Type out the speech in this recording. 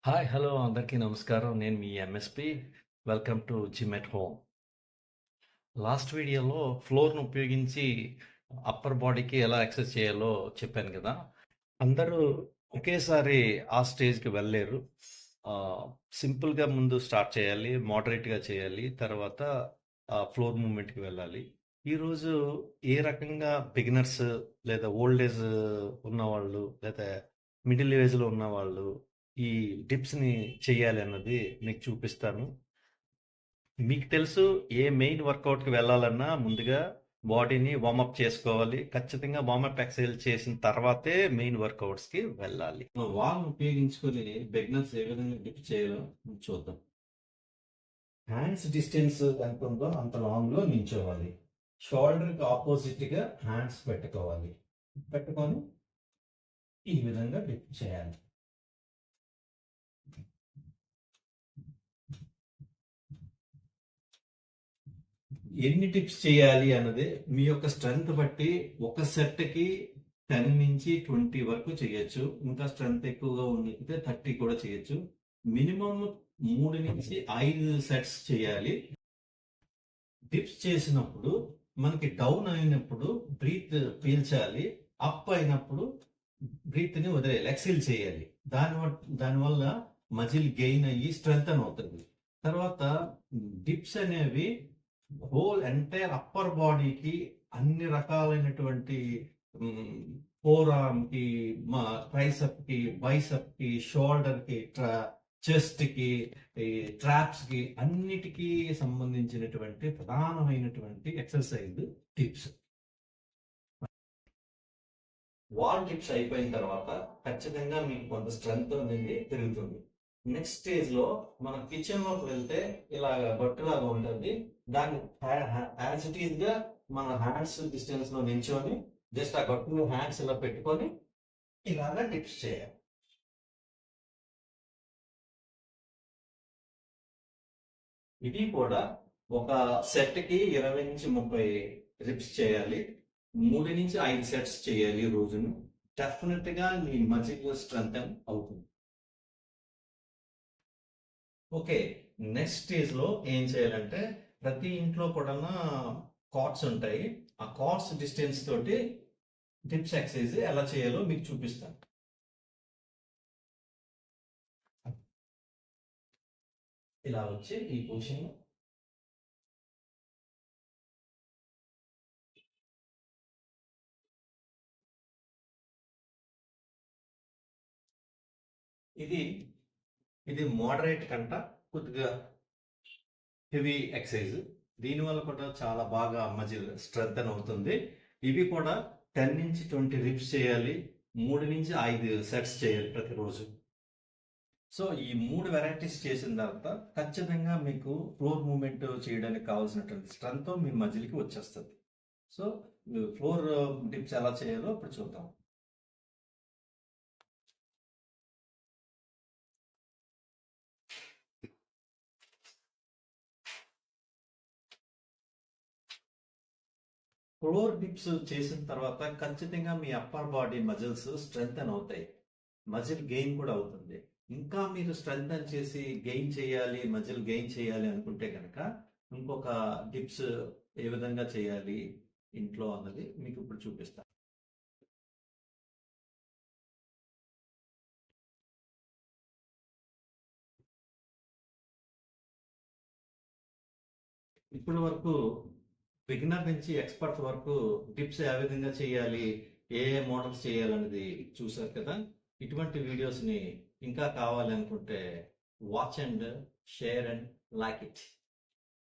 Hi hello అందరికీ నమస్కారం. నేను మీ MSP. Welcome to gym at home. Last వీడియోలో ఫ్లోర్ను ఉపయోగించి అప్పర్ బాడీకి ఎలా ఎక్సర్సైజ్ చేయాలో చెప్పాను కదా. అందరూ ఒకేసారి ఆ స్టేజ్కి వెళ్ళలేరు. సింపుల్గా ముందు స్టార్ట్ చేయాలి, మోడరేట్గా చేయాలి, తర్వాత ఫ్లోర్ మూమెంట్కి వెళ్ళాలి. ఈరోజు ఏ రకంగా బిగినర్స్ లేదా ఓల్డ్ ఏజ్ ఉన్నవాళ్ళు లేదా మిడిల్ ఏజ్లో ఉన్నవాళ్ళు ఈ డిప్స్ని చెయ్యాలి అన్నది మీకు చూపిస్తాను. మీకు తెలుసు, ఏ మెయిన్ వర్కౌట్కి వెళ్ళాలన్నా ముందుగా బాడీని వార్మప్ చేసుకోవాలి. ఖచ్చితంగా వార్మప్ ఎక్సర్సైజ్ చేసిన తర్వాతే మెయిన్ వర్కౌట్స్కి వెళ్ళాలి. వాల్ ఉపయోగించుకొని బిగినర్స్ ఏ విధంగా డిప్ చేయాలో చూద్దాం. హ్యాండ్స్ డిస్టెన్స్ ఎంత ఉందో అంత లాంగ్లో నించోవాలి. షోల్డర్కి ఆపోజిట్గా హ్యాండ్స్ పెట్టుకోవాలి. పెట్టుకొని ఈ విధంగా డిప్ చేయాలి. ఎన్ని టిప్స్ చేయాలి అన్నది మీ యొక్క స్ట్రెంగ్త్ బట్టి ఒక సెట్కి 10 నుంచి 20 వరకు చేయొచ్చు. ఇంకా స్ట్రెంగ్త్ ఎక్కువగా ఉంటే 30 కూడా చేయొచ్చు. మినిమం 3 నుంచి 5 సెట్స్ చేయాలి. డిప్స్ చేసినప్పుడు మనకి డౌన్ అయినప్పుడు బ్రీత్ పీల్చాలి, అప్ అయినప్పుడు బ్రీత్ని వదిలేయాలి, ఎక్సెల్ చేయాలి. దానివల్ల మజిల్ గెయిన్ అయ్యి స్ట్రెంగ్త్ అవుతుంది. తర్వాత డిప్స్ అనేవి హోల్ ఎంటైర్ అప్పర్ బాడీకి అన్ని రకాలైనటువంటి ఫోర్ ఆర్మ్ కి, ట్రైసెప్ కి, బైసెప్ కి, షోల్డర్ కి, చెస్ట్ కి, ట్రాప్స్ కి, అన్నిటికీ సంబంధించినటువంటి ప్రధానమైనటువంటి ఎక్సర్సైజ్ టిప్స్. వాల్ టిప్స్ అయిపోయిన తర్వాత ఖచ్చితంగా మీకు కొంత స్ట్రెంగ్త్ అనేది పెరుగుతుంది. నెక్స్ట్ స్టేజ్ లో మనం కిచెన్ లోకి వెళ్తే ఇలాగ గొట్టులాగా ఉంటుంది. దాన్ని యాజ్ ఇట్ ఈజ్ గా మన హ్యాండ్స్ డిస్టెన్స్ లో నించొని జస్ట్ ఆ గొట్టు హ్యాండ్స్ ఇలా పెట్టుకొని ఇలాగా టిప్స్ చేయాలి. ఇది కూడా ఒక సెట్ కి 20 నుంచి 30 రిప్స్ చేయాలి. 3 నుంచి 5 సెట్స్ చేయాలి రోజును. డెఫినెట్ గా మీ మజిల్ స్ట్రెంగ్ అవుతుంది. ఓకే, నెక్స్ట్ స్టేజ్ లో ఏం చేయాలంటే, ప్రతి ఇంట్లో కూడా కార్డ్స్ ఉంటాయి. ఆ కార్డ్స్ డిస్టెన్స్ తోటి డిప్స్ ఎక్సర్సైజ్ ఎలా చేయాలో మీకు చూపిస్తాను. ఇలా వచ్చి ఈ పొజిషన్ ఇది ఇది మోడరేట్ కంట కొద్దిగా హెవీ ఎక్సర్సైజ్. దీనివల్ల కూడా చాలా బాగా మజిల్ స్ట్రెంగ్ అవుతుంది. ఇవి కూడా 10 నుంచి 20 రిప్స్ చేయాలి. 3 నుంచి 5 సెట్స్ చేయాలి ప్రతిరోజు. సో ఈ 3 వెరైటీస్ చేసిన తర్వాత ఖచ్చితంగా మీకు ఫ్లోర్ మూమెంట్ చేయడానికి కావాల్సినటువంటి స్ట్రెంగ్త్ మీ మజిల్కి వచ్చేస్తుంది. సో ఫ్లోర్ డిప్స్ ఎలా చేయాలో ఇప్పుడు చూద్దాం. ఫ్లోర్ డిప్స్ చేసిన తర్వాత ఖచ్చితంగా మీ అప్పర్ బాడీ మజిల్స్ స్ట్రెంగ్ అవుతాయి. మజిల్ గెయిన్ కూడా అవుతుంది. ఇంకా మీరు స్ట్రెంగ్ చేసి గెయిన్ చేయాలి, మజిల్ గెయిన్ చేయాలి అనుకుంటే కనుక ఇంకొక డిప్స్ ఏ విధంగా చేయాలి ఇంట్లో అన్నది మీకు ఇప్పుడు చూపిస్తాను. ఇప్పటి వరకు బిగినర్ నుంచి ఎక్స్పర్ట్ వరకు డిప్స్ ఏ విధంగా చేయాలి, ఏ ఏ మోడల్స్ చేయాలనేది చూసారు కదా. ఇటువంటి వీడియోస్ని ఇంకా కావాలి అనుకుంటే watch and share and like it.